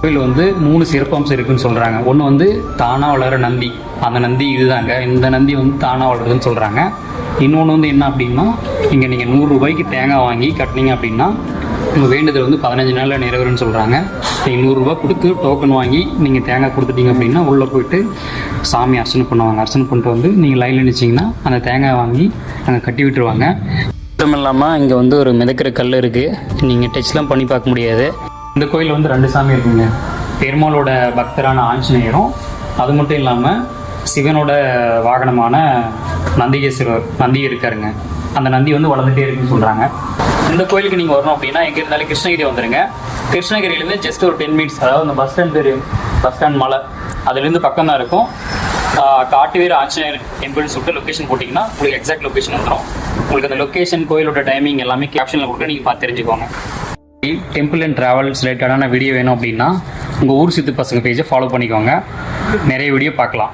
கோயில் வந்து 3 சிறப்பம்சம் இருக்குன்னு சொல்கிறாங்க. ஒன்று வந்து தானாக வளர நந்தி, அந்த நந்தி இதுதாங்க. இந்த நந்தி வந்து தானாக வளருதுன்னு சொல்கிறாங்க. இன்னொன்று வந்து என்ன அப்படின்னா, இங்கே நீங்கள் 100 ரூபாய்க்கு தேங்காய் வாங்கி கட்டினீங்க அப்படின்னா உங்கள் வேண்டுதல் வந்து 15 நாளில் நிறைவேறும்னு சொல்கிறாங்க. நீங்கள் 100 ரூபா கொடுத்து டோக்கன் வாங்கி நீங்கள் தேங்காய் கொடுத்துட்டீங்க அப்படின்னா உள்ளே போயிட்டு சாமி அர்ச்சனை பண்ணுவாங்க. அர்ச்சனை பண்ணிட்டு வந்து நீங்கள் லைனில் நினச்சிங்கன்னா அந்த தேங்காய் வாங்கி அங்கே கட்டி விட்டுருவாங்க. மட்டும் இல்லாமல் இங்கே வந்து ஒரு மிதக்கிற கல் இருக்குது, நீங்கள் டச்லாம் பண்ணி பார்க்க முடியாது. இந்த கோயில் வந்து 2 சாமி இருக்குங்க. பெருமாளோட பக்தரான ஆஞ்சநேயரும், அது மட்டும் இல்லாமல் சிவனோட வாகனமான நந்திகேஸ்வரர் நந்தி இருக்காருங்க. அந்த நந்தி வந்து வளர்ந்துட்டே இருக்குன்னு சொல்கிறாங்க. இந்த கோயிலுக்கு நீங்கள் வரணும் அப்படின்னா எங்கே இருந்தாலும் கிருஷ்ணகிரி வந்துடுங்க. கிருஷ்ணகிரியிலேருந்து ஜஸ்ட் ஒரு 10 மினிட்ஸ், அதாவது அந்த பஸ் ஸ்டாண்ட் தெரியும், பஸ் ஸ்டாண்ட் மலை, அதுலேருந்து பக்கம் தான் இருக்கும். காட்டுவீர ஆஞ்சநேயர் டெம்பிள்னு சொல்லிட்டு லொக்கேஷன் போட்டிங்கன்னா உங்களுக்கு எக்ஸாக்ட் லொக்கேஷன் வந்துடும். உங்களுக்கு அந்த லொக்கேஷன், கோயிலோட டைமிங் எல்லாமே கேப்ஷனில் கொடுக்க நீங்கள் பார்த்து தெரிஞ்சுக்கோங்க. டெம்பிள் அண்ட் ட்ராவல்ஸ் ரிலேட்டடான வீடியோ வேணும் அப்படின்னா உங்கள் ஊர் சித்து பசங்க பேஜை ஃபாலோ பண்ணிக்கோங்க. நிறைய வீடியோ பார்க்கலாம்.